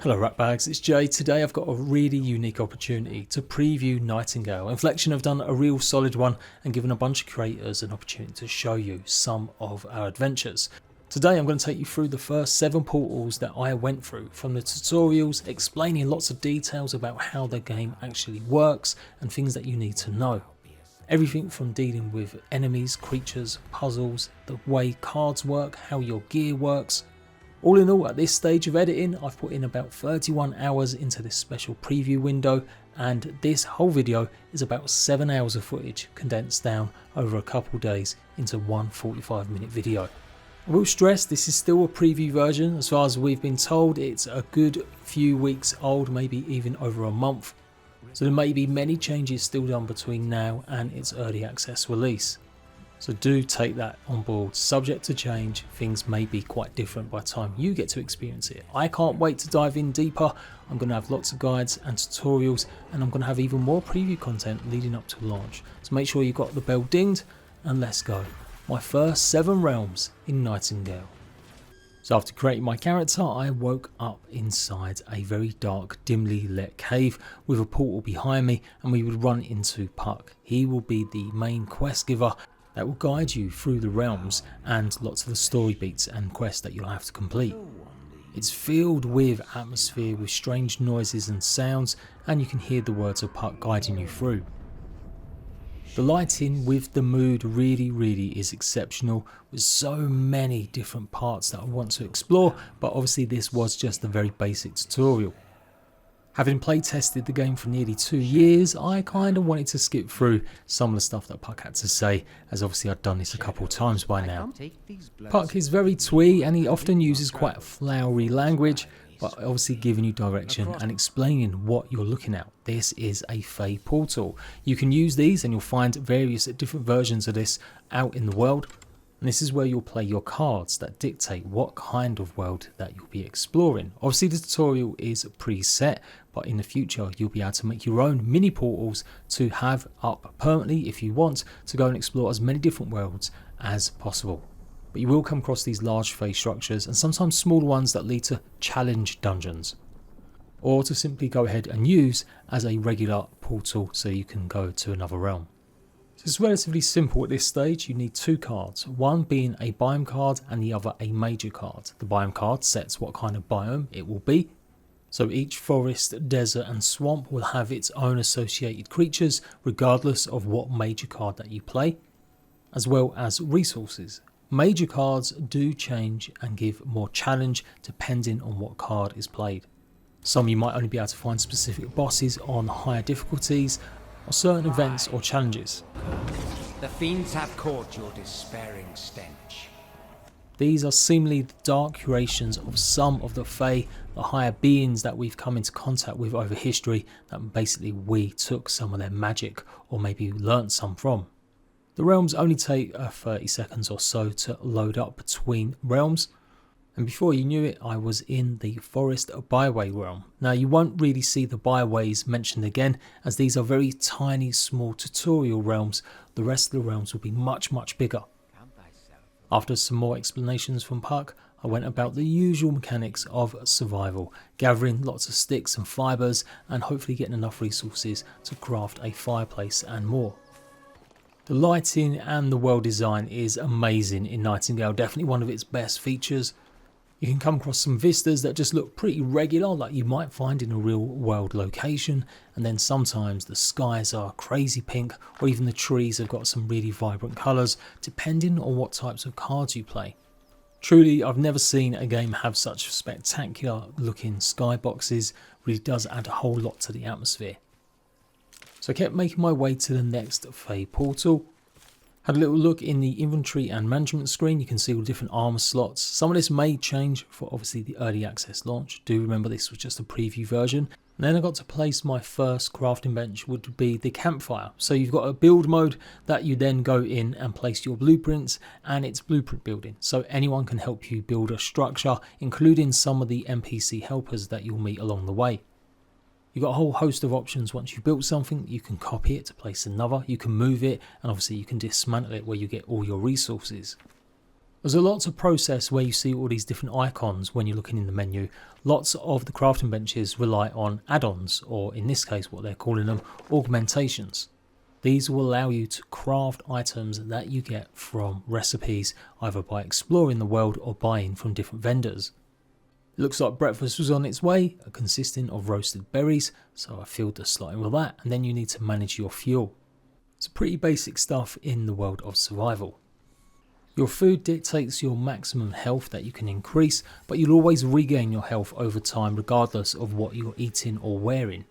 Hello ratbags, it's Jade. Today I've got a really unique opportunity to preview Nightingale. Inflection have done a real solid one and given a bunch of creators an opportunity to show you some of our adventures. Today I'm going to take you through the first 7 portals that I went through, from the tutorials explaining lots of details about how the game actually works and things that you need to know. Everything from dealing with enemies, creatures, puzzles, the way cards work, how your gear works. All in all, at this stage of editing, I've put in about 31 hours into this special preview window, and this whole video is about 7 hours of footage condensed down over a couple days into one 45-minute video. I will stress this is still a preview version. As far as we've been told, it's a good few weeks old, maybe even over a month. So there may be many changes still done between now and its early access release. So do take that on board. Subject to change, things may be quite different by the time you get to experience it. I can't wait to dive in deeper. I'm going to have lots of guides and tutorials, and I'm going to have even more preview content leading up to launch. So make sure you've got the bell dinged, and let's go. My first 7 realms in Nightingale. So after creating my character, I woke up inside a very dark, dimly lit cave with a portal behind me, and we would run into Puck. He will be the main quest giver that will guide you through the realms and lots of the story beats and quests that you'll have to complete. It's filled with atmosphere, with strange noises and sounds, and you can hear the words of Puck guiding you through. The lighting with the mood really is exceptional, with so many different parts that I want to explore, but obviously this was just a very basic tutorial. Having play tested the game for nearly 2 years, I kind of wanted to skip through some of the stuff that Puck had to say, as obviously I'd done this a couple of times by now. Puck is very twee and he often uses quite flowery language, but obviously giving you direction and explaining what you're looking at. This is a Fey portal. You can use these and you'll find various different versions of this out in the world. And this is where you'll play your cards that dictate what kind of world that you'll be exploring. Obviously the tutorial is preset, but in the future you'll be able to make your own mini portals to have up permanently if you want to go and explore as many different worlds as possible. But you will come across these large Fey structures and sometimes smaller ones that lead to challenge dungeons, or to simply go ahead and use as a regular portal so you can go to another realm. So it's relatively simple at this stage. You need 2 cards, one being a biome card and the other a major card. The biome card sets what kind of biome it will be. So each forest, desert and swamp will have its own associated creatures regardless of what major card that you play, as well as resources. Major cards do change and give more challenge depending on what card is played. Some you might only be able to find specific bosses on higher difficulties, or certain events or challenges. The fiends have caught your despairing stench. These are seemingly the dark creations of some of the Fey, the higher beings that we've come into contact with over history, that basically we took some of their magic or maybe learnt some from. The realms only take 30 seconds or so to load up between realms. And before you knew it, I was in the forest byway realm. Now you won't really see the byways mentioned again, as these are very tiny small tutorial realms. The rest of the realms will be much bigger. After some more explanations from Puck, I went about the usual mechanics of survival, gathering lots of sticks and fibres and hopefully getting enough resources to craft a fireplace and more. The lighting and the world design is amazing in Nightingale, definitely one of its best features. You can come across some vistas that just look pretty regular, like you might find in a real world location, and then sometimes the skies are crazy pink, or even the trees have got some really vibrant colours depending on what types of cards you play. Truly, I've never seen a game have such spectacular looking skyboxes. Really does add a whole lot to the atmosphere. So I kept making my way to the next Fey portal. Had a little look in the inventory and management screen. You can see all different armor slots. Some of this may change for obviously the early access launch. Do remember this was just a preview version. And then I got to place my first crafting bench, would be the campfire. So you've got a build mode that you then go in and place your blueprints, and it's blueprint building. So anyone can help you build a structure, including some of the NPC helpers that you'll meet along the way. You've got a whole host of options. Once you've built something, you can copy it to place another, you can move it, and obviously you can dismantle it where you get all your resources. There's a lot to process where you see all these different icons when you're looking in the menu. Lots of the crafting benches rely on add-ons, or in this case what they're calling them, augmentations. These will allow you to craft items that you get from recipes, either by exploring the world or buying from different vendors. It looks like breakfast was on its way, consisting of roasted berries, so I filled the slot in with that, and then you need to manage your fuel. It's pretty basic stuff in the world of survival. Your food dictates your maximum health that you can increase, but you'll always regain your health over time regardless of what you're eating or wearing.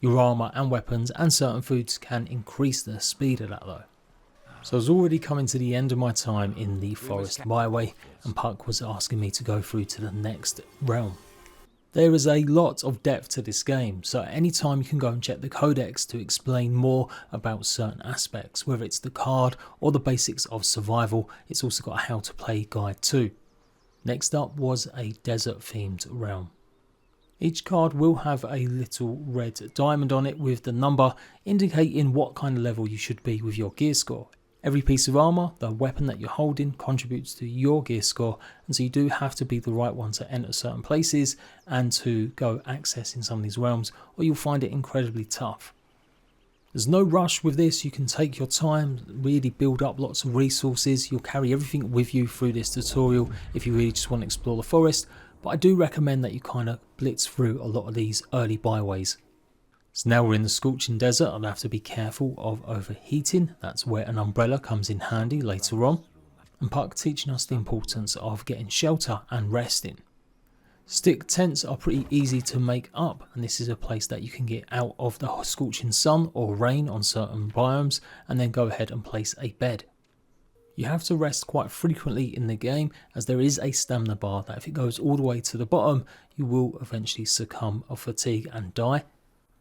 Your armour and weapons and certain foods can increase the speed of that though. So I was already coming to the end of my time in the forest byway, and Puck was asking me to go through to the next realm. There is a lot of depth to this game, so at any time you can go and check the codex to explain more about certain aspects, whether it's the card or the basics of survival. It's also got a how to play guide too. Next up was a desert themed realm. Each card will have a little red diamond on it with the number indicating what kind of level you should be with your gear score. Every piece of armour, the weapon that you're holding, contributes to your gear score, and so you do have to be the right one to enter certain places and to go accessing some of these realms, or you'll find it incredibly tough. There's no rush with this, you can take your time, really build up lots of resources. You'll carry everything with you through this tutorial if you really just want to explore the forest, but I do recommend that you kind of blitz through a lot of these early byways. So now we're in the scorching desert. I'll have to be careful of overheating. That's where an umbrella comes in handy later on. And Puck teaching us the importance of getting shelter and resting. Stick tents are pretty easy to make up, and this is a place that you can get out of the scorching sun or rain on certain biomes and then go ahead and place a bed. You have to rest quite frequently in the game, as there is a stamina bar that if it goes all the way to the bottom you will eventually succumb of fatigue and die.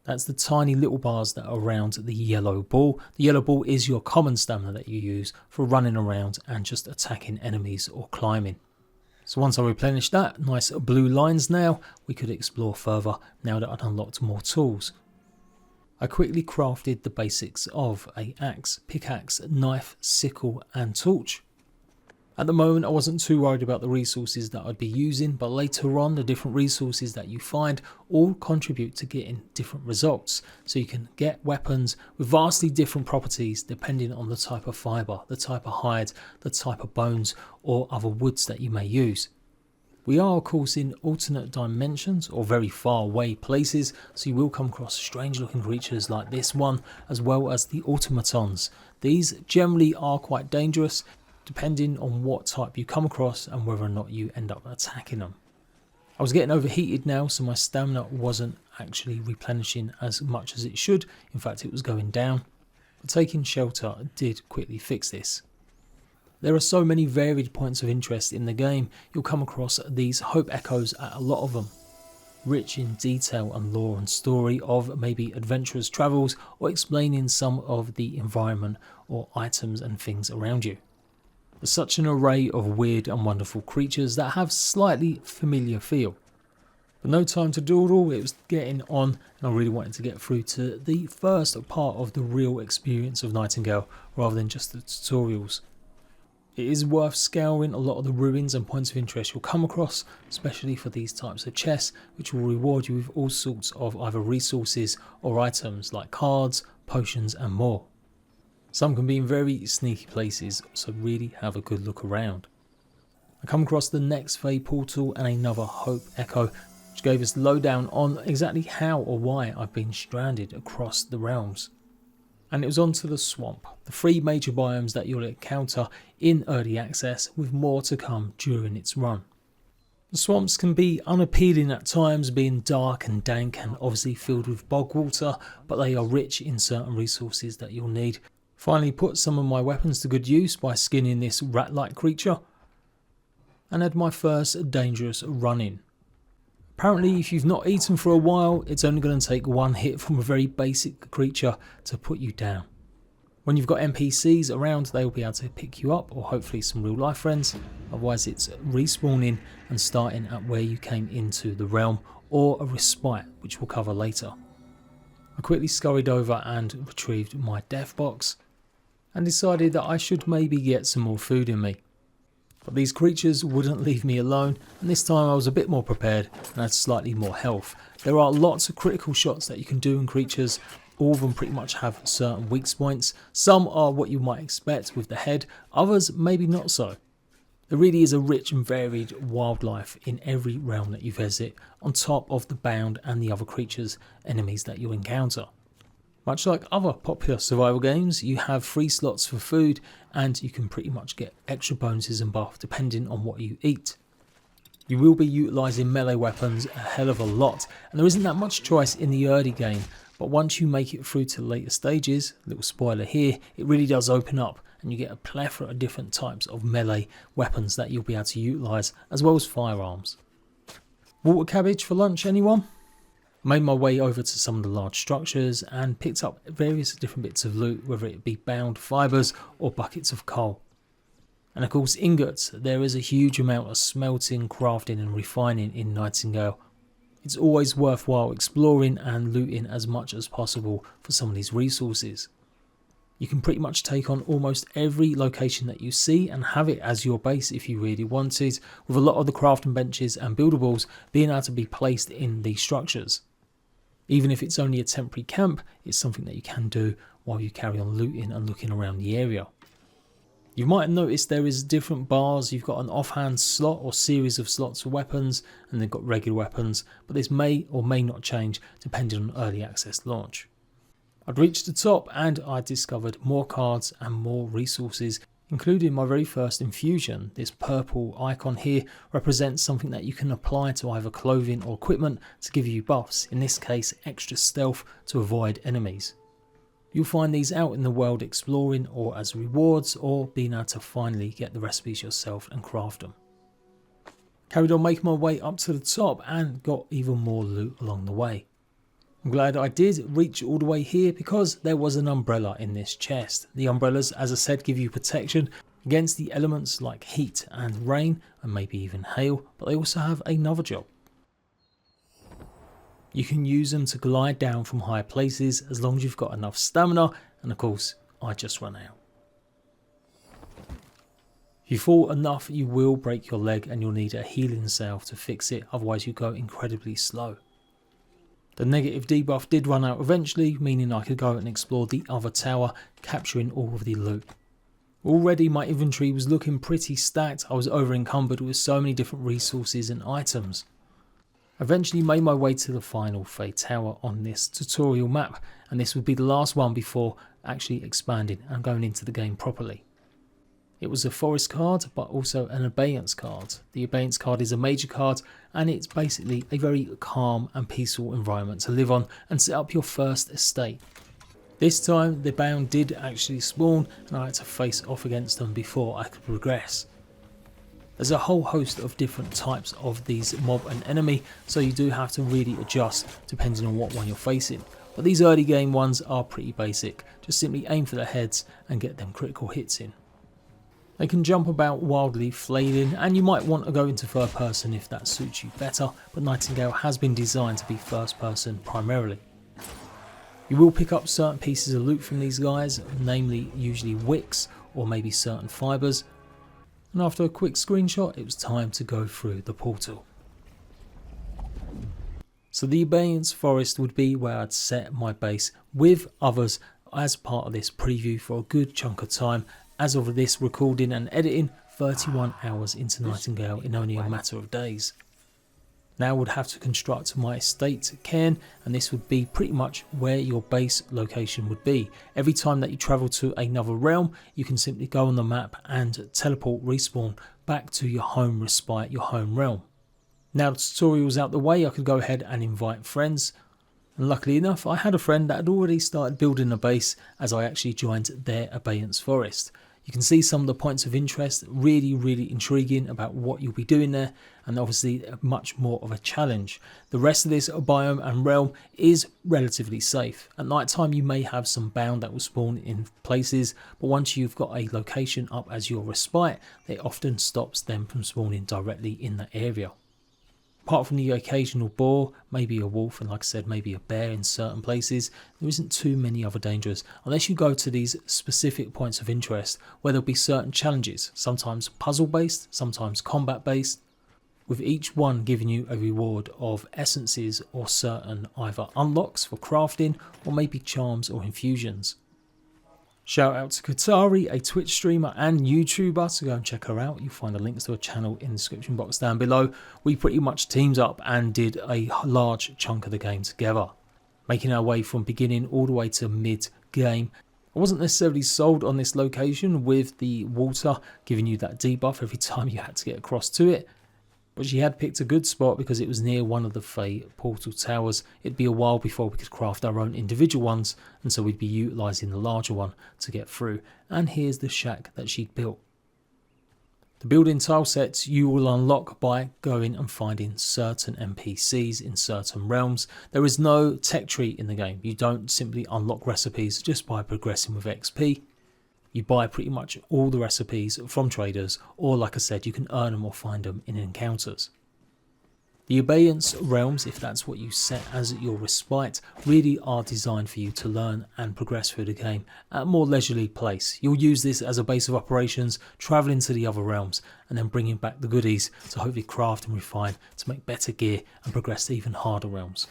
That's the tiny little bars that are around the yellow ball. The yellow ball is your common stamina that you use for running around and just attacking enemies or climbing. So once I replenished that, nice blue lines now, we could explore further now that I'd unlocked more tools. I quickly crafted the basics of an axe, pickaxe, knife, sickle and torch. At the moment I wasn't too worried about the resources that I'd be using, but later on the different resources that you find all contribute to getting different results. So you can get weapons with vastly different properties depending on the type of fibre, the type of hide, the type of bones or other woods that you may use. We are of course in alternate dimensions or very far away places, so you will come across strange looking creatures like this one, as well as the automatons. These generally are quite dangerous, depending on what type you come across and whether or not you end up attacking them. I was getting overheated now, so my stamina wasn't actually replenishing as much as it should. In fact, it was going down. But taking shelter did quickly fix this. There are so many varied points of interest in the game. You'll come across these hope echoes at a lot of them, rich in detail and lore and story of maybe adventurers' travels or explaining some of the environment or items and things around you. There's such an array of weird and wonderful creatures that have slightly familiar feel. But no time to dawdle, it was getting on and I really wanted to get through to the first part of the real experience of Nightingale rather than just the tutorials. It is worth scouring a lot of the ruins and points of interest you'll come across, especially for these types of chests, which will reward you with all sorts of either resources or items like cards, potions and more. Some can be in very sneaky places, so really have a good look around. I come across the next Fey portal and another Hope Echo, which gave us the lowdown on exactly how or why I've been stranded across the realms. And it was onto the swamp, the 3 major biomes that you'll encounter in early access, with more to come during its run. The swamps can be unappealing at times, being dark and dank and obviously filled with bog water, but they are rich in certain resources that you'll need. Finally put some of my weapons to good use by skinning this rat-like creature, and had my first dangerous run-in. Apparently if you've not eaten for a while, it's only going to take one hit from a very basic creature to put you down. When you've got NPCs around, they will be able to pick you up, or hopefully some real life friends. Otherwise it's respawning and starting at where you came into the realm, or a respite, which we'll cover later. I quickly scurried over and retrieved my death box, and decided that I should maybe get some more food in me. But these creatures wouldn't leave me alone, and this time I was a bit more prepared and had slightly more health. There are lots of critical shots that you can do in creatures. All of them pretty much have certain weak points. Some are what you might expect with the head, others maybe not so. There really is a rich and varied wildlife in every realm that you visit, on top of the bound and the other creatures, enemies that you encounter. Much like other popular survival games, you have 3 slots for food, and you can pretty much get extra bonuses and buff depending on what you eat. You will be utilising melee weapons a hell of a lot, and there isn't that much choice in the early game, but once you make it through to later stages, little spoiler here, it really does open up, and you get a plethora of different types of melee weapons that you'll be able to utilise, as well as firearms. Water cabbage for lunch, anyone? Made my way over to some of the large structures and picked up various different bits of loot, whether it be bound fibres or buckets of coal. And of course ingots. There is a huge amount of smelting, crafting and refining in Nightingale. It's always worthwhile exploring and looting as much as possible for some of these resources. You can pretty much take on almost every location that you see and have it as your base if you really wanted, with a lot of the crafting benches and buildables being able to be placed in these structures. Even if it's only a temporary camp, it's something that you can do while you carry on looting and looking around the area. You might notice there is different bars. You've got an offhand slot or series of slots for weapons, and they've got regular weapons, but this may or may not change depending on early access launch. I'd reached the top and I discovered more cards and more resources, including my very first infusion. This purple icon here represents something that you can apply to either clothing or equipment to give you buffs, in this case extra stealth to avoid enemies. You'll find these out in the world exploring or as rewards, or being able to finally get the recipes yourself and craft them. Carried on making my way up to the top and got even more loot along the way. I'm glad I did reach all the way here because there was an umbrella in this chest. The umbrellas, as I said, give you protection against the elements like heat and rain and maybe even hail, but they also have another job. You can use them to glide down from high places as long as you've got enough stamina, and of course I just run out. If you fall enough you will break your leg and you'll need a healing salve to fix it, otherwise you go incredibly slow. The negative debuff did run out eventually, meaning I could go and explore the other tower, capturing all of the loot. Already my inventory was looking pretty stacked. I was over encumbered with so many different resources and items. Eventually made my way to the final Fey Tower on this tutorial map, and this would be the last one before actually expanding and going into the game properly. It was a forest card, but also an abeyance card. The abeyance card is a major card, and it's basically a very calm and peaceful environment to live on and set up your first estate. This time the bound did actually spawn, and I had to face off against them before I could progress. There's a whole host of different types of these mob and enemy, so you do have to really adjust depending on what one you're facing. But these early game ones are pretty basic, just simply aim for the heads and get them critical hits in. They can jump about wildly flailing, and you might want to go into third person if that suits you better, but Nightingale has been designed to be first person primarily. You will pick up certain pieces of loot from these guys, namely usually wicks or maybe certain fibres. And after a quick screenshot, it was time to go through the portal. So the abeyance forest would be where I'd set my base with others as part of this preview for a good chunk of time. As of this recording and editing, 31 hours into Nightingale in only a matter of days. Now I would have to construct my estate cairn, and this would be pretty much where your base location would be. Every time that you travel to another realm, you can simply go on the map and teleport respawn back to your home respite, your home realm. Now the tutorial's out the way, I could go ahead and invite friends. And luckily enough, I had a friend that had already started building a base as I actually joined their abeyance forest. You can see some of the points of interest, really intriguing about what you'll be doing there, and obviously much more of a challenge. The rest of this biome and realm is relatively safe. At night time you may have some bound that will spawn in places, but once you've got a location up as your respite, it often stops them from spawning directly in that area. Apart from the occasional boar, maybe a wolf, and like I said, maybe a bear in certain places, there isn't too many other dangers unless you go to these specific points of interest where there'll be certain challenges, sometimes puzzle based, sometimes combat based, with each one giving you a reward of essences or certain either unlocks for crafting or maybe charms or infusions. Shout out to Katari, a Twitch streamer and YouTuber, so go and check her out. You'll find the links to her channel in the description box down below. We pretty much teamed up and did a large chunk of the game together, making our way from beginning all the way to mid game. I wasn't necessarily sold on this location with the water giving you that debuff every time you had to get across to it, but she had picked a good spot because it was near one of the Fey portal towers. It'd be a while before we could craft our own individual ones, and so we'd be utilising the larger one to get through. And here's the shack that she'd built. The building tile sets you will unlock by going and finding certain NPCs in certain realms. There is no tech tree in the game. You don't simply unlock recipes just by progressing with XP. You buy pretty much all the recipes from traders, or like I said, you can earn them or find them in encounters. The abeyance realms, if that's what you set as your respite, really are designed for you to learn and progress through the game at a more leisurely pace. You'll use this as a base of operations, travelling to the other realms and then bringing back the goodies to hopefully craft and refine to make better gear and progress to even harder realms.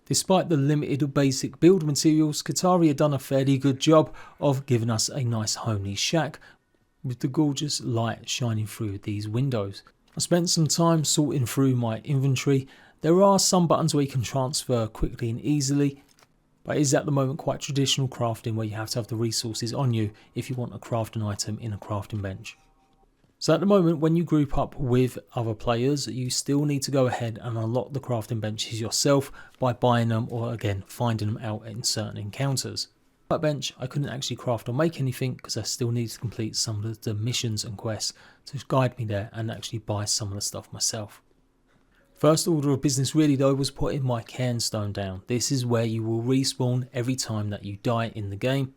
Despite the limited basic build materials, Katari had done a fairly good job of giving us a nice homely shack with the gorgeous light shining through these windows. I spent some time sorting through my inventory. There are some buttons where you can transfer quickly and easily, but it is at the moment quite traditional crafting where you have to have the resources on you if you want to craft an item in a crafting bench. So at the moment, when you group up with other players, you still need to go ahead and unlock the crafting benches yourself by buying them or again finding them out in certain encounters. That bench I couldn't actually craft or make anything because I still need to complete some of the missions and quests to guide me there and actually buy some of the stuff myself. First order of business really though was putting my cairnstone down. This is where you will respawn every time that you die in the game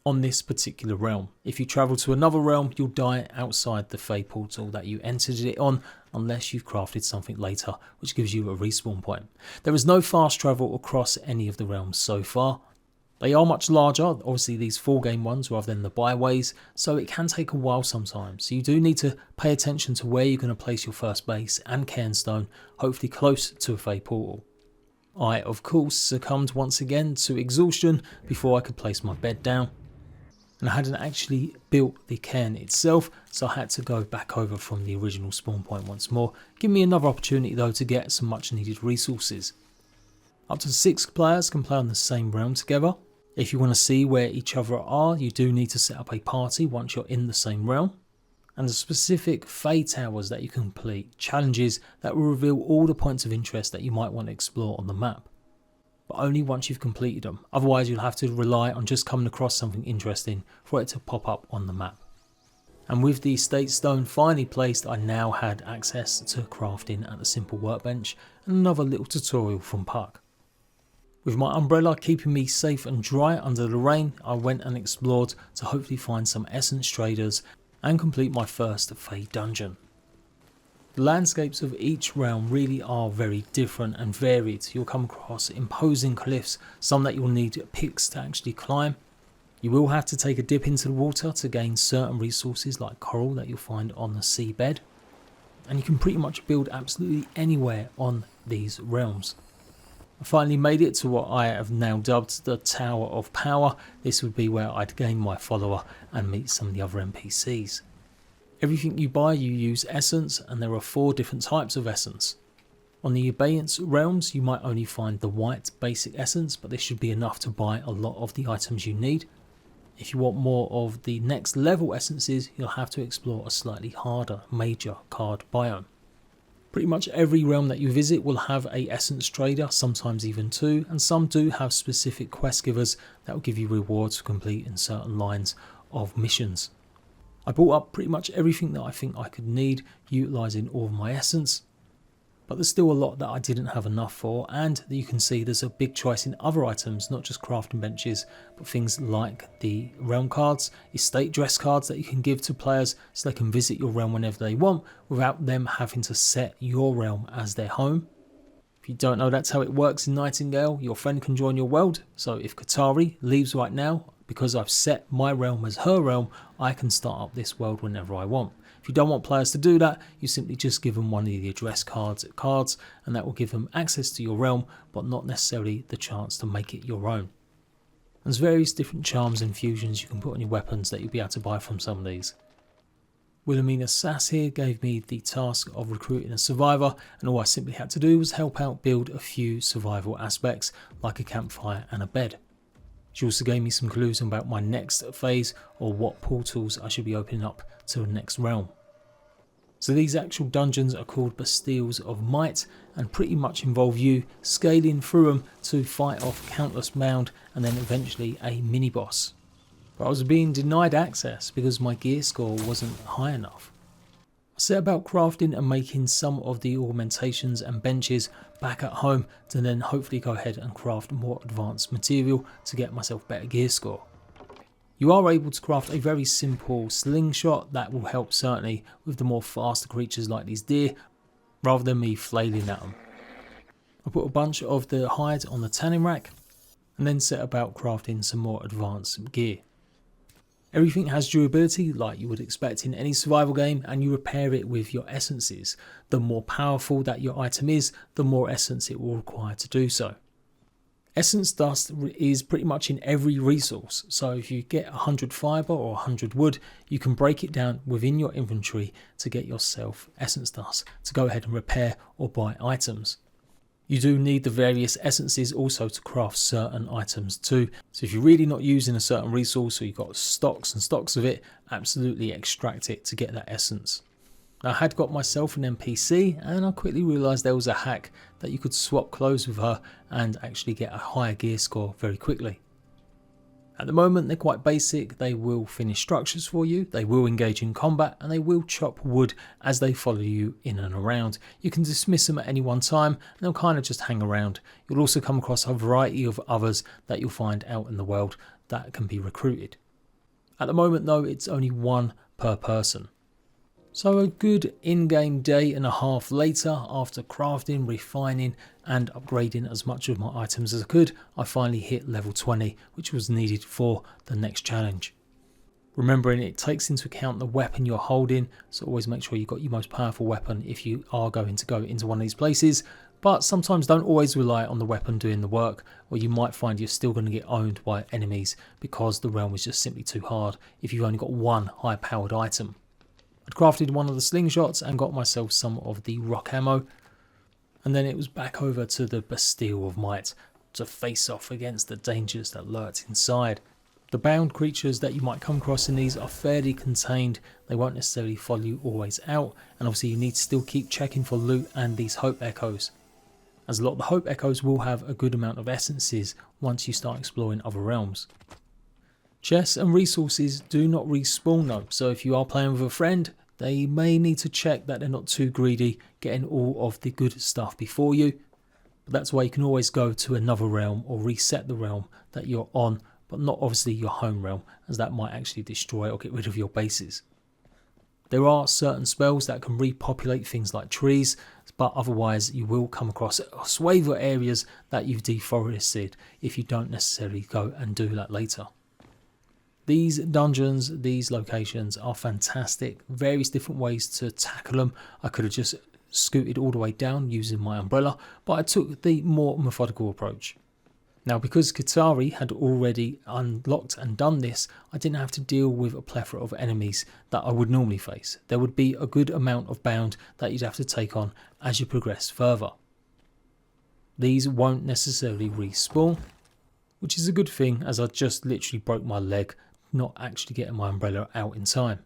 on this particular realm. If you travel to another realm, you'll die outside the Fey portal that you entered it on unless you've crafted something later, which gives you a respawn point. There is no fast travel across any of the realms so far. They are much larger, obviously these full game ones rather than the byways, so it can take a while sometimes. So you do need to pay attention to where you're going to place your first base and cairnstone, hopefully close to a Fey portal. I, of course, succumbed once again to exhaustion before I could place my bed down. And I hadn't actually built the cairn itself, so I had to go back over from the original spawn point once more. Give me another opportunity though to get some much needed resources. Up to 6 players can play on the same realm together. If you want to see where each other are, you do need to set up a party once you're in the same realm. And the specific Fey towers that you can complete, challenges that will reveal all the points of interest that you might want to explore on the map. But only once you've completed them, otherwise you'll have to rely on just coming across something interesting for it to pop up on the map. And with the state stone finally placed, I now had access to crafting at the simple workbench and another little tutorial from Puck. With my umbrella keeping me safe and dry under the rain, I went and explored to hopefully find some essence traders and complete my first Fey dungeon. The landscapes of each realm really are very different and varied. You'll come across imposing cliffs, some that you'll need picks to actually climb. You will have to take a dip into the water to gain certain resources like coral that you'll find on the seabed. And you can pretty much build absolutely anywhere on these realms. I finally made it to what I have now dubbed the Tower of Power. This would be where I'd gain my follower and meet some of the other NPCs. Everything you buy you use essence, and there are 4 different types of essence. On the abeyance realms you might only find the white basic essence, but this should be enough to buy a lot of the items you need. If you want more of the next level essences, you'll have to explore a slightly harder major card biome. Pretty much every realm that you visit will have a essence trader, sometimes even 2, and some do have specific quest givers that will give you rewards for completing certain lines of missions. I bought up pretty much everything that I think I could need, utilising all of my essence. But there's still a lot that I didn't have enough for, and you can see there's a big choice in other items, not just crafting benches, but things like the realm cards, estate dress cards that you can give to players so they can visit your realm whenever they want without them having to set your realm as their home. If you don't know that's how it works in Nightingale, your friend can join your world. So if Katari leaves right now, because I've set my realm as her realm, I can start up this world whenever I want. If you don't want players to do that, you simply just give them one of the address cards and that will give them access to your realm, but not necessarily the chance to make it your own. There's various different charms and fusions you can put on your weapons that you'll be able to buy from some of these. Wilhelmina Sass here gave me the task of recruiting a survivor, and all I simply had to do was help out build a few survival aspects like a campfire and a bed. She also gave me some clues about my next phase or what portals I should be opening up to the next realm. So these actual dungeons are called Bastilles of Might and pretty much involve you scaling through them to fight off countless mound and then eventually a mini boss. But I was being denied access because my gear score wasn't high enough. I set about crafting and making some of the augmentations and benches back at home to then hopefully go ahead and craft more advanced material to get myself better gear score. You are able to craft a very simple slingshot that will help certainly with the more faster creatures like these deer rather than me flailing at them. I put a bunch of the hide on the tanning rack and then set about crafting some more advanced gear. Everything has durability like you would expect in any survival game, and you repair it with your essences. The more powerful that your item is, the more essence it will require to do so. Essence dust is pretty much in every resource, so if you get 100 fibre or 100 wood, you can break it down within your inventory to get yourself essence dust to go ahead and repair or buy items. You do need the various essences also to craft certain items too. So if you're really not using a certain resource or you've got stocks and stocks of it, absolutely extract it to get that essence. Now, I had got myself an NPC and I quickly realised there was a hack that you could swap clothes with her and actually get a higher gear score very quickly. At the moment they're quite basic. They will finish structures for you, they will engage in combat, and they will chop wood as they follow you in and around. You can dismiss them at any one time and they'll kind of just hang around. You'll also come across a variety of others that you'll find out in the world that can be recruited. At the moment though, it's only one per person. So a good in-game day and a half later, after crafting, refining and upgrading as much of my items as I could, I finally hit level 20, which was needed for the next challenge. Remembering it takes into account the weapon you're holding, so always make sure you've got your most powerful weapon if you are going to go into one of these places, but sometimes don't always rely on the weapon doing the work, or you might find you're still going to get owned by enemies because the realm is just simply too hard if you've only got one high-powered item. I'd crafted one of the slingshots and got myself some of the rock ammo, and then it was back over to the Bastille of Might to face off against the dangers that lurked inside. The bound creatures that you might come across in these are fairly contained, they won't necessarily follow you always out, and obviously you need to still keep checking for loot and these hope echoes, as a lot of the hope echoes will have a good amount of essences once you start exploring other realms. Chests and resources do not respawn though, so if you are playing with a friend, they may need to check that they're not too greedy, getting all of the good stuff before you. But that's why you can always go to another realm or reset the realm that you're on, but not obviously your home realm, as that might actually destroy or get rid of your bases. There are certain spells that can repopulate things like trees, but otherwise you will come across a swathe of areas that you've deforested if you don't necessarily go and do that later. These dungeons, these locations are fantastic, various different ways to tackle them. I could have just scooted all the way down using my umbrella, but I took the more methodical approach. Now, because Katari had already unlocked and done this, I didn't have to deal with a plethora of enemies that I would normally face. There would be a good amount of bound that you'd have to take on as you progress further. These won't necessarily respawn, which is a good thing, as I just literally broke my leg not actually getting my umbrella out in time.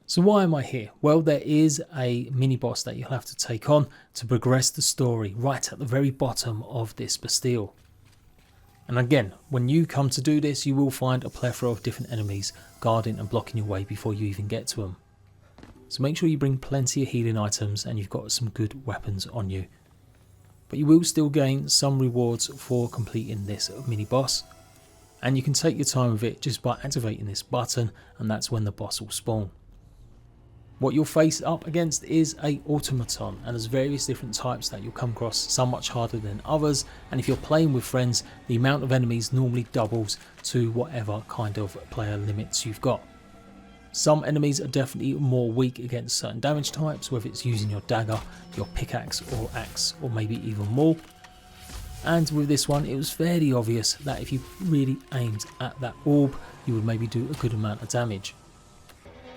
So why am I here? Well, there is a mini boss that you'll have to take on to progress the story right at the very bottom of this Bastille. And again, when you come to do this, you will find a plethora of different enemies guarding and blocking your way before you even get to them. So make sure you bring plenty of healing items and you've got some good weapons on you. But you will still gain some rewards for completing this mini boss. And you can take your time with it just by activating this button, and that's when the boss will spawn. What you'll face up against is a automaton, and there's various different types that you'll come across, some much harder than others, and if you're playing with friends, the amount of enemies normally doubles to whatever kind of player limits you've got. Some enemies are definitely more weak against certain damage types, whether it's using your dagger, your pickaxe or axe, or maybe even more. And with this one, it was fairly obvious that if you really aimed at that orb, you would maybe do a good amount of damage.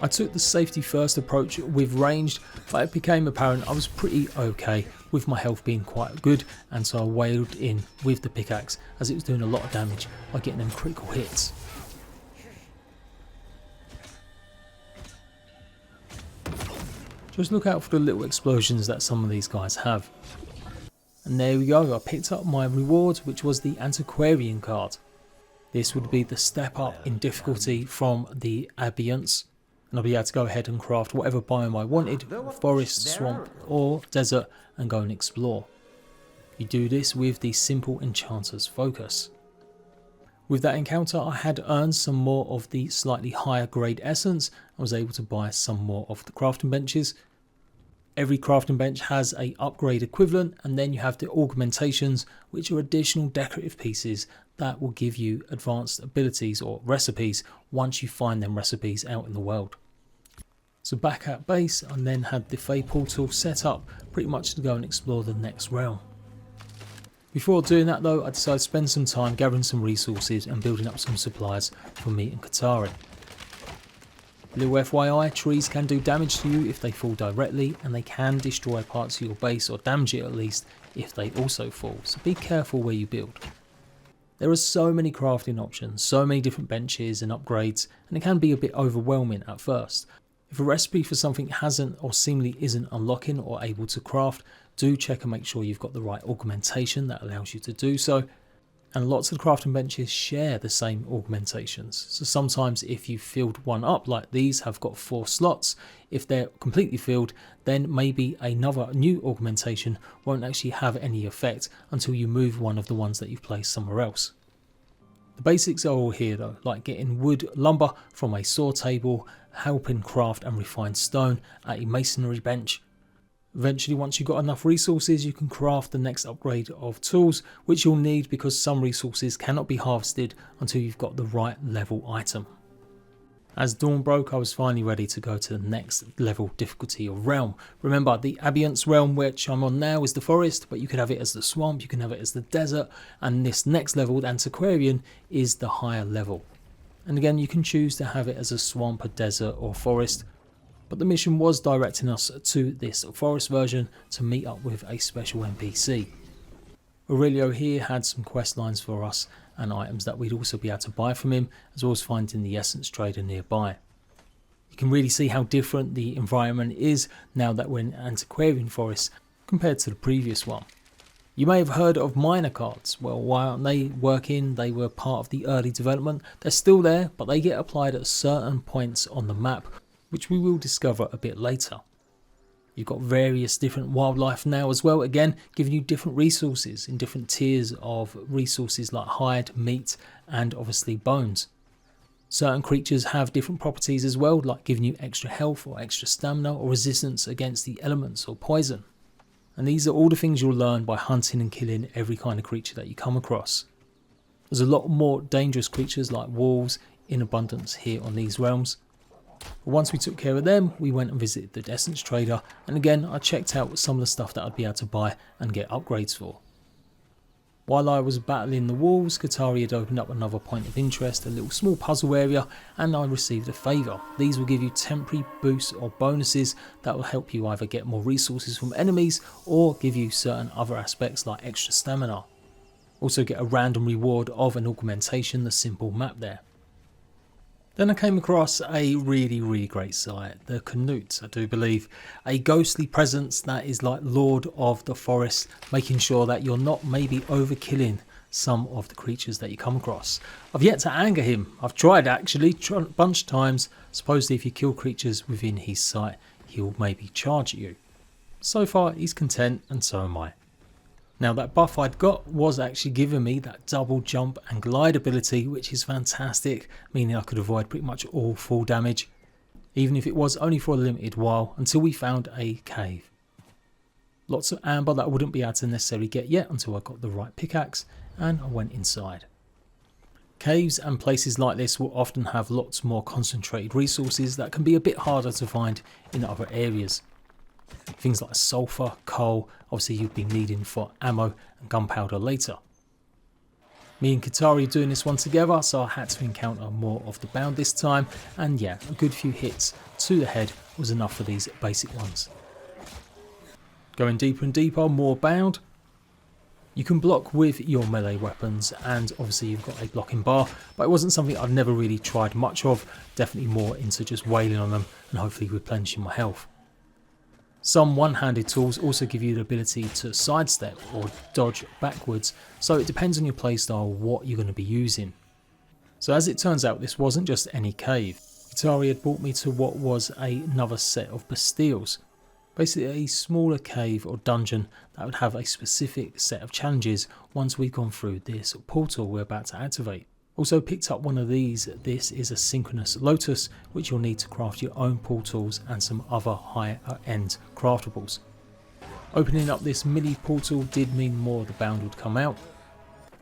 I took the safety first approach with ranged, but it became apparent I was pretty okay with my health being quite good, and so I wailed in with the pickaxe as it was doing a lot of damage by getting them critical hits. Just look out for the little explosions that some of these guys have. And there we go, I picked up my reward, which was the antiquarian card. This would be the step up in difficulty from the abeyance, and I'll be able to go ahead and craft whatever biome I wanted, forest, swamp or desert, and go and explore. You do this with the simple enchanter's focus. With that encounter I had earned some more of the slightly higher grade essence. I was able to buy some more of the crafting benches. Every crafting bench has a upgrade equivalent, and then you have the augmentations, which are additional decorative pieces that will give you advanced abilities or recipes once you find them recipes out in the world. So back at base, I then had the Fey portal set up pretty much to go and explore the next realm. Before doing that though, I decided to spend some time gathering some resources and building up some supplies for me and Katari. Little FYI, trees can do damage to you if they fall directly, and they can destroy parts of your base or damage it at least if they also fall, so be careful where you build. There are so many crafting options, so many different benches and upgrades, and it can be a bit overwhelming at first. If a recipe for something hasn't or seemingly isn't unlocking or able to craft, do check and make sure you've got the right augmentation that allows you to do so. And lots of the crafting benches share the same augmentations. So sometimes if you filled one up, like these have got 4 slots, if they're completely filled, then maybe another new augmentation won't actually have any effect until you move one of the ones that you've placed somewhere else. The basics are all here though, like getting wood lumber from a saw table, helping craft and refine stone at a masonry bench. Eventually, once you've got enough resources, you can craft the next upgrade of tools, which you'll need because some resources cannot be harvested until you've got the right level item. As dawn broke, I was finally ready to go to the next level difficulty of realm. Remember, the abeyance realm, which I'm on now, is the forest, but you can have it as the swamp, you can have it as the desert, and this next level, the antiquarian, is the higher level. And again, you can choose to have it as a swamp, a desert, or forest. But the mission was directing us to this forest version to meet up with a special NPC. Aurelio here had some quest lines for us and items that we'd also be able to buy from him, as well as finding the essence trader nearby. You can really see how different the environment is now that we're in antiquarian forest compared to the previous one. You may have heard of miner cards. Well, why aren't they working? They were part of the early development. They're still there, but they get applied at certain points on the map, which we will discover a bit later. You've got various different wildlife now as well, again giving you different resources in different tiers of resources like hide, meat and obviously bones. Certain creatures have different properties as well, like giving you extra health or extra stamina or resistance against the elements or poison. And these are all the things you'll learn by hunting and killing every kind of creature that you come across. There's a lot more dangerous creatures like wolves in abundance here on these realms. Once we took care of them, we went and visited the essence trader, and again I checked out some of the stuff that I'd be able to buy and get upgrades for. While I was battling the wolves, Katari had opened up another point of interest, a little small puzzle area, and I received a favour. These will give you temporary boosts or bonuses that will help you either get more resources from enemies or give you certain other aspects like extra stamina. Also get a random reward of an augmentation, the simple map there. Then I came across a really great sight, the Canute, I do believe. A ghostly presence that is like Lord of the Forest, making sure that you're not maybe overkilling some of the creatures that you come across. I've yet to anger him. I've tried actually, a bunch of times. Supposedly if you kill creatures within his sight, he'll maybe charge at you. So far he's content, and so am I. Now that buff I'd got was actually giving me that double jump and glide ability, which is fantastic, meaning I could avoid pretty much all fall damage, even if it was only for a limited while, until we found a cave. Lots of amber that I wouldn't be able to necessarily get yet until I got the right pickaxe, and I went inside. Caves and places like this will often have lots more concentrated resources that can be a bit harder to find in other areas. Things like sulfur, coal, obviously you'd be needing for ammo and gunpowder later. Me and Katari are doing this one together, so I had to encounter more of the bound this time, and yeah, a good few hits to the head was enough for these basic ones. Going deeper and deeper, more bound. You can block with your melee weapons, and obviously you've got a blocking bar, but it wasn't something I've never really tried much of, definitely more into just wailing on them and hopefully replenishing my health. Some one-handed tools also give you the ability to sidestep or dodge backwards, so it depends on your playstyle what you're going to be using. So as it turns out, this wasn't just any cave. Katari had brought me to what was another set of bastilles, basically a smaller cave or dungeon that would have a specific set of challenges once we've gone through this portal we're about to activate. Also picked up one of these. This is a synchronous lotus, which you'll need to craft your own portals and some other higher end craftables. Opening up this mini portal did mean more of the bound would come out,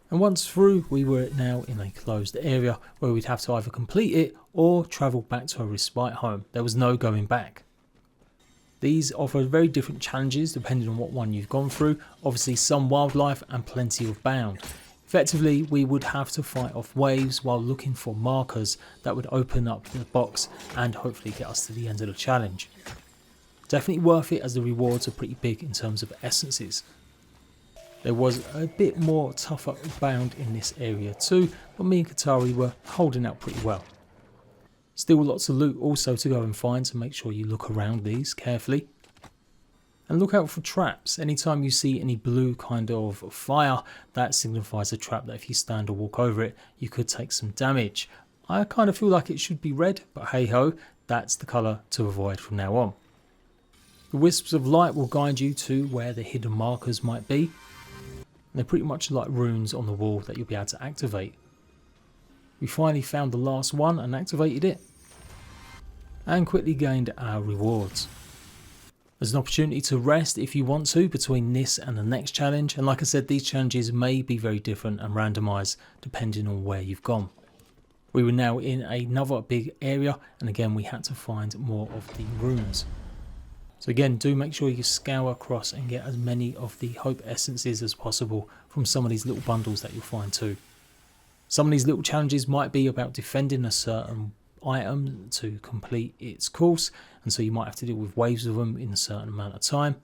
and once through we were now in a closed area where we'd have to either complete it or travel back to a respite home. There was no going back. These offer very different challenges depending on what one you've gone through, obviously some wildlife and plenty of bound. Effectively, we would have to fight off waves while looking for markers that would open up the box and hopefully get us to the end of the challenge. Definitely worth it as the rewards are pretty big in terms of essences. There was a bit more tougher bound in this area too, but me and Katari were holding out pretty well. Still lots of loot also to go and find, so make sure you look around these carefully. And look out for traps. Anytime you see any blue kind of fire, that signifies a trap that if you stand or walk over it, you could take some damage. I kind of feel like it should be red, but hey ho, that's the colour to avoid from now on. The wisps of light will guide you to where the hidden markers might be. They're pretty much like runes on the wall that you'll be able to activate. We finally found the last one and activated it, and quickly gained our rewards. There's an opportunity to rest if you want to between this and the next challenge, and like I said, these challenges may be very different and randomised depending on where you've gone. We were now in another big area, and again we had to find more of the runes. So again, do make sure you scour across and get as many of the hope essences as possible from some of these little bundles that you'll find too. Some of these little challenges might be about defending a certain item to complete its course, and so you might have to deal with waves of them in a certain amount of time.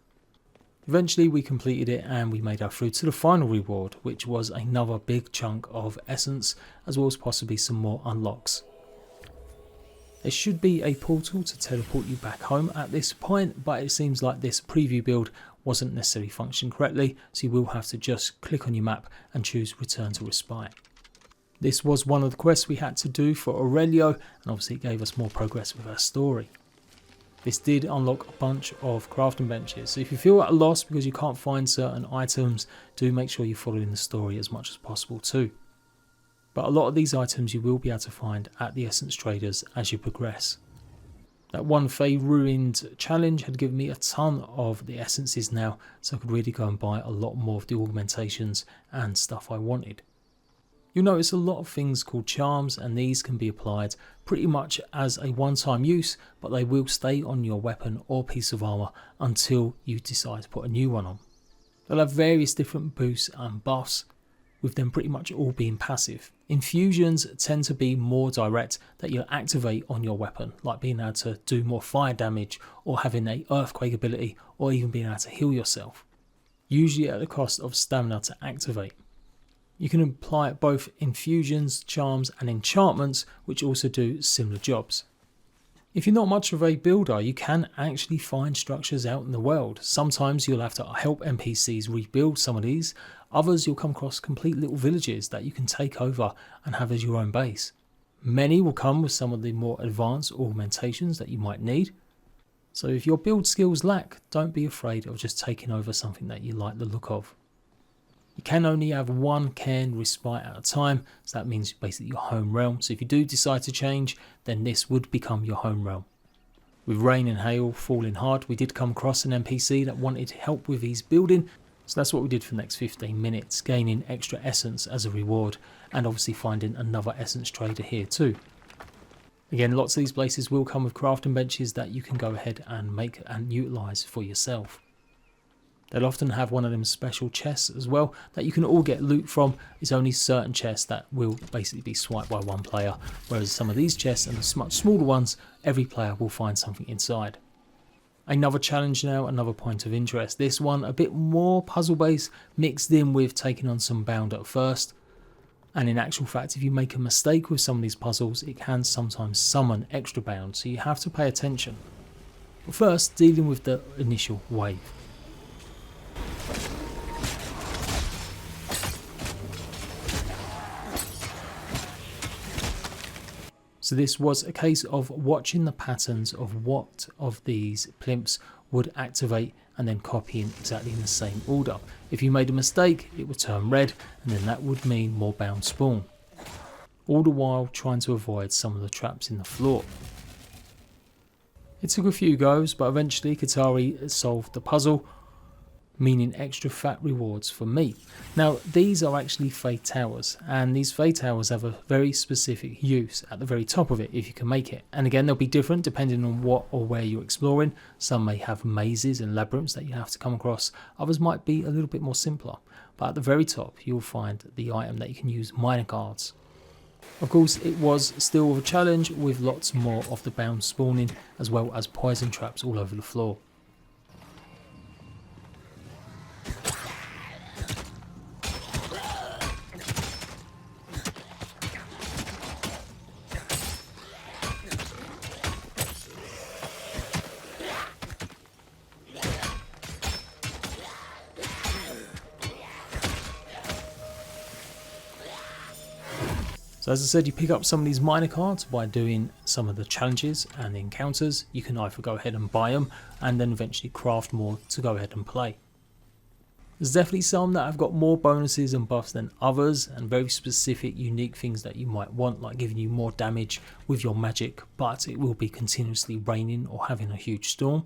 Eventually we completed it and we made our through to the final reward, which was another big chunk of essence as well as possibly some more unlocks. There should be a portal to teleport you back home at this point, but it seems like this preview build wasn't necessarily functioning correctly, so you will have to just click on your map and choose return to respite. This was one of the quests we had to do for Aurelio, and obviously it gave us more progress with our story. This did unlock a bunch of crafting benches, so if you feel at a loss because you can't find certain items, do make sure you're following the story as much as possible too. But a lot of these items you will be able to find at the essence traders as you progress. That one Fey Ruined challenge had given me a ton of the essences now, so I could really go and buy a lot more of the augmentations and stuff I wanted. You'll notice a lot of things called charms, and these can be applied pretty much as a one-time use, but they will stay on your weapon or piece of armour until you decide to put a new one on. They'll have various different boosts and buffs, with them pretty much all being passive. Infusions tend to be more direct, that you'll activate on your weapon, like being able to do more fire damage or having an earthquake ability or even being able to heal yourself, usually at the cost of stamina to activate. You can apply both infusions, charms and enchantments, which also do similar jobs. If you're not much of a builder, you can actually find structures out in the world. Sometimes you'll have to help NPCs rebuild some of these. Others you'll come across complete little villages that you can take over and have as your own base. Many will come with some of the more advanced augmentations that you might need. So if your build skills lack, don't be afraid of just taking over something that you like the look of. You can only have one cairn respite at a time, so that means basically your home realm. So if you do decide to change, then this would become your home realm. With rain and hail falling hard, we did come across an NPC that wanted help with his building, so that's what we did for the next 15 minutes, gaining extra essence as a reward, and obviously finding another essence trader here too. Again, lots of these places will come with crafting benches that you can go ahead and make and utilise for yourself. They'll often have one of them special chests as well that you can all get loot from. It's only certain chests that will basically be swiped by one player, whereas some of these chests and the much smaller ones, every player will find something inside. Another challenge now, another point of interest. This one a bit more puzzle based, mixed in with taking on some bound at first. And in actual fact, if you make a mistake with some of these puzzles, it can sometimes summon extra bound, so you have to pay attention. But first, dealing with the initial wave. So this was a case of watching the patterns of what of these plimps would activate and then copying exactly in the same order. If you made a mistake, it would turn red, and then that would mean more bound spawn. All the while trying to avoid some of the traps in the floor. It took a few goes, but eventually Katari solved the puzzle, meaning extra fat rewards for me. Now these are actually Fey Towers, and these Fey Towers have a very specific use at the very top of it if you can make it. And again, they'll be different depending on what or where you're exploring. Some may have mazes and labyrinths that you have to come across, others might be a little bit more simpler. But at the very top you'll find the item that you can use, minor cards. Of course, it was still a challenge with lots more of the bound spawning as well as poison traps all over the floor. So as I said, you pick up some of these minor cards by doing some of the challenges and the encounters. You can either go ahead and buy them and then eventually craft more to go ahead and play. There's definitely some that have got more bonuses and buffs than others, and very specific unique things that you might want, like giving you more damage with your magic, but it will be continuously raining or having a huge storm.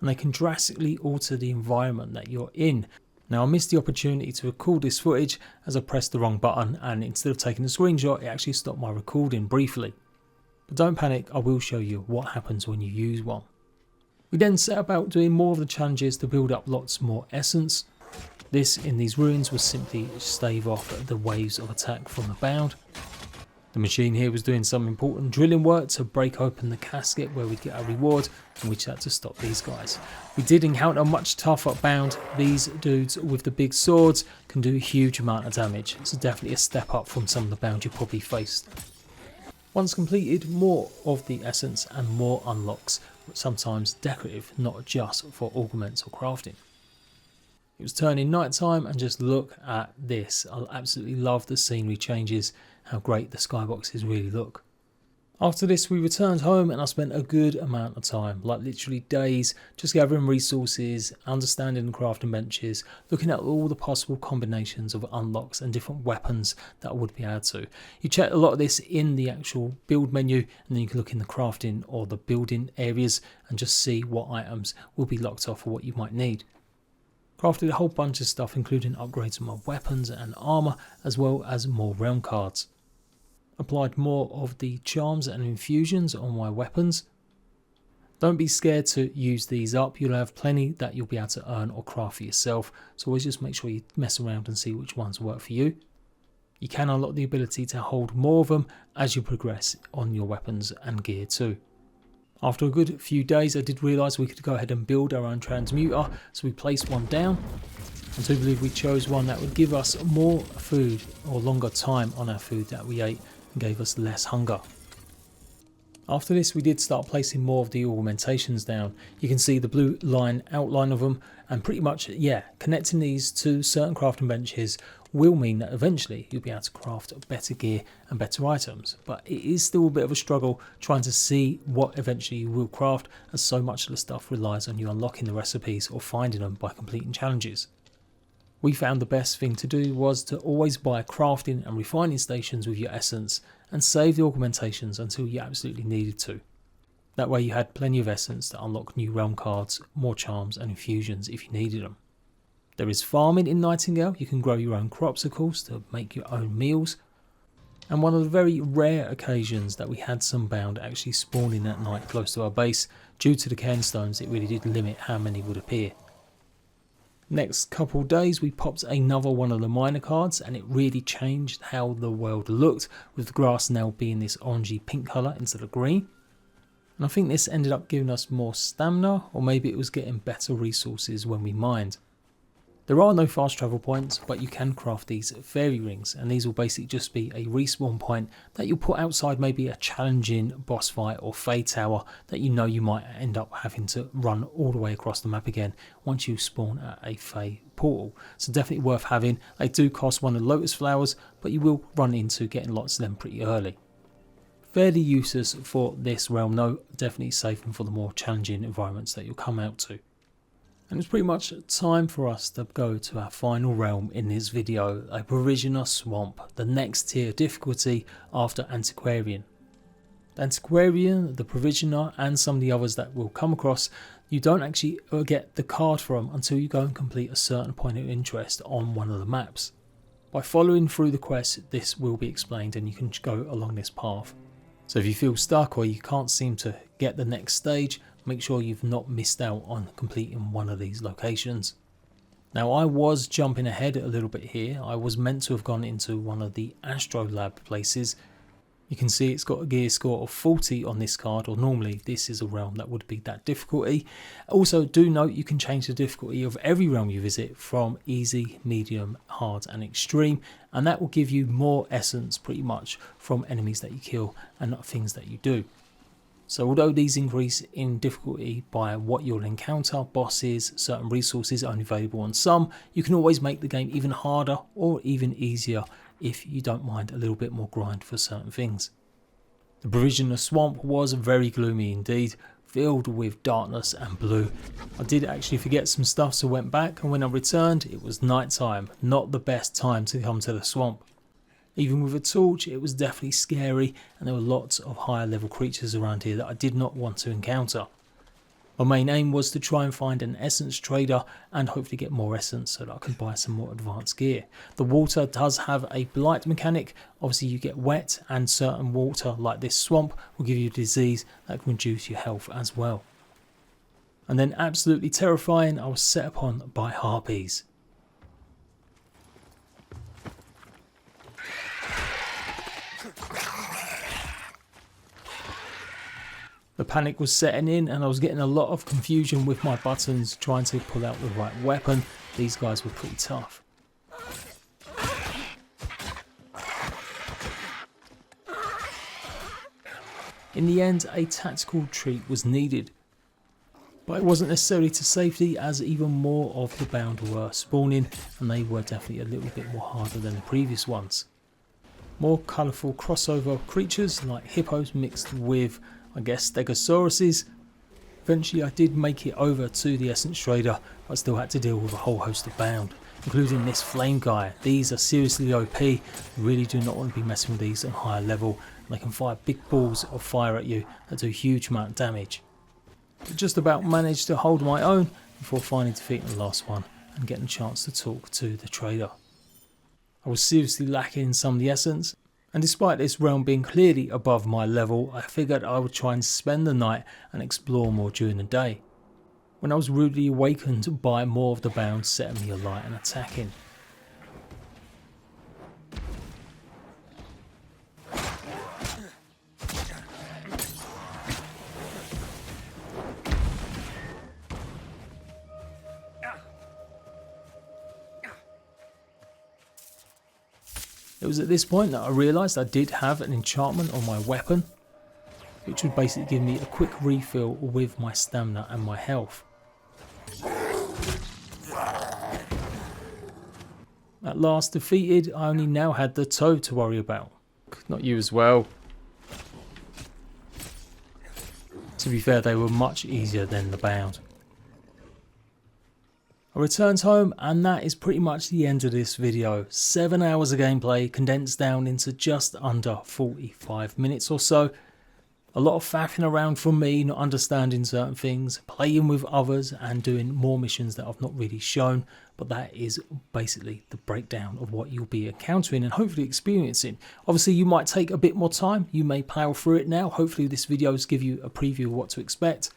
And they can drastically alter the environment that you're in. Now I missed the opportunity to record this footage as I pressed the wrong button, and instead of taking a screenshot it actually stopped my recording briefly. But don't panic, I will show you what happens when you use one. We then set about doing more of the challenges to build up lots more essence. This in these ruins was simply stave off the waves of attack from the bound. The machine here was doing some important drilling work to break open the casket where we get our reward, and we just had to stop these guys. We did encounter a much tougher bound. These dudes with the big swords can do a huge amount of damage. It's definitely a step up from some of the bound you probably faced. Once completed, more of the essence and more unlocks, but sometimes decorative, not just for augments or crafting. It was turning night time, and just look at this. I absolutely love the scenery changes, how great the skyboxes really look. After this we returned home, and I spent a good amount of time, like literally days, just gathering resources, understanding the crafting benches, looking at all the possible combinations of unlocks and different weapons that I would be able to. You check a lot of this in the actual build menu, and then you can look in the crafting or the building areas and just see what items will be locked off or what you might need. Crafted a whole bunch of stuff, including upgrades of my weapons and armour, as well as more realm cards. Applied more of the charms and infusions on my weapons. Don't be scared to use these up, you'll have plenty that you'll be able to earn or craft for yourself, so always just make sure you mess around and see which ones work for you. You can unlock the ability to hold more of them as you progress on your weapons and gear too. After a good few days I did realise we could go ahead and build our own transmuter, so we placed one down. I do believe we chose one that would give us more food or longer time on our food that we ate and gave us less hunger. After this we did start placing more of the augmentations down. You can see the blue line outline of them, and pretty much, yeah, connecting these to certain crafting benches will mean that eventually you'll be able to craft better gear and better items. But it is still a bit of a struggle trying to see what eventually you will craft, as so much of the stuff relies on you unlocking the recipes or finding them by completing challenges. We found the best thing to do was to always buy crafting and refining stations with your essence and save the augmentations until you absolutely needed to. That way you had plenty of essence to unlock new realm cards, more charms and infusions if you needed them. There is farming in Nightingale. You can grow your own crops of course to make your own meals. And one of the very rare occasions that we had some bound actually spawning at night close to our base. Due to the cairnstones, it really did limit how many would appear. Next couple days we popped another one of the minor cards, and it really changed how the world looked, with the grass now being this orangey pink colour instead of green. And I think this ended up giving us more stamina, or maybe it was getting better resources when we mined. There are no fast travel points, but you can craft these fairy rings, and these will basically just be a respawn point that you'll put outside maybe a challenging boss fight or fade tower that you know you might end up having to run all the way across the map again once you spawn at a fade portal. So definitely worth having. They do cost one of the lotus flowers, but you will run into getting lots of them pretty early. Fairly useless for this realm though, definitely safe for the more challenging environments that you'll come out to. And it's pretty much time for us to go to our final realm in this video, a provisioner swamp, the next tier difficulty after antiquarian. The antiquarian, the provisioner and some of the others that we'll come across, you don't actually get the card from until you go and complete a certain point of interest on one of the maps. By following through the quest, this will be explained and you can go along this path. So if you feel stuck or you can't seem to get the next stage, make sure you've not missed out on completing one of these locations. Now I was jumping ahead a little bit here. I was meant to have gone into one of the astrolab places. You can see it's got a gear score of 40 on this card, or normally this is a realm that would be that difficulty. Also do note you can change the difficulty of every realm you visit from easy, medium, hard and extreme, and that will give you more essence pretty much from enemies that you kill and not things that you do. So although these increase in difficulty by what you'll encounter, bosses, certain resources are only available on some, you can always make the game even harder or even easier if you don't mind a little bit more grind for certain things. The provisioner swamp was very gloomy indeed, filled with darkness and blue. I did actually forget some stuff, so went back, and when I returned it was night time, not the best time to come to the swamp. Even with a torch it was definitely scary, and there were lots of higher level creatures around here that I did not want to encounter. My main aim was to try and find an essence trader and hopefully get more essence so that I could buy some more advanced gear. The water does have a blight mechanic. Obviously you get wet, and certain water like this swamp will give you disease that can reduce your health as well. And then absolutely terrifying, I was set upon by harpies. The panic was setting in and I was getting a lot of confusion with my buttons trying to pull out the right weapon. These guys were pretty tough. In the end, a tactical retreat was needed. But it wasn't necessarily to safety, as even more of the bound were spawning, and they were definitely a little bit more harder than the previous ones. More colourful crossover creatures like hippos mixed with, I guess, stegosauruses. Eventually I did make it over to the essence trader, but still had to deal with a whole host of bound, including this flame guy. These are seriously OP, you really do not want to be messing with these on higher level. They can fire big balls of fire at you that do a huge amount of damage. But just about managed to hold my own before finally defeating the last one and getting a chance to talk to the trader. I was seriously lacking in some of the essence, and despite this realm being clearly above my level, I figured I would try and spend the night and explore more during the day. When I was rudely awakened by more of the bound setting me alight and attacking. It was at this point that I realised I did have an enchantment on my weapon. which would basically give me a quick refill with my stamina and my health. At last defeated, I only now had the toad to worry about. Not you as well. To be fair, they were much easier than the bound. I returned home, and that is pretty much the end of this video. 7 hours of gameplay condensed down into just under 45 minutes or so. A lot of faffing around from me, not understanding certain things, playing with others and doing more missions that I've not really shown, but that is basically the breakdown of what you'll be encountering and hopefully experiencing. Obviously you might take a bit more time, you may plow through it now. Hopefully this video has give you a preview of what to expect.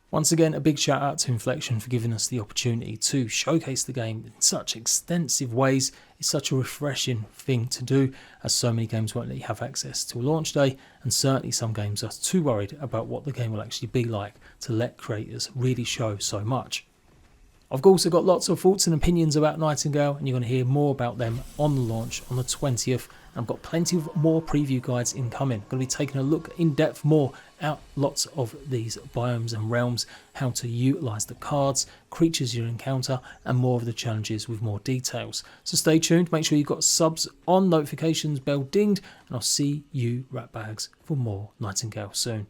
Once again, a big shout out to Inflection for giving us the opportunity to showcase the game in such extensive ways. It's such a refreshing thing to do, as so many games won't let you have access to a launch day, and certainly some games are too worried about what the game will actually be like to let creators really show so much. I've also got lots of thoughts and opinions about Nightingale, and you're going to hear more about them on the launch on the 20th. And I've got plenty of more preview guides incoming. I'm going to be taking a look in depth more at lots of these biomes and realms, how to utilise the cards, creatures you encounter, and more of the challenges with more details. So stay tuned, make sure you've got subs on, notifications bell dinged, and I'll see you ratbags for more Nightingale soon.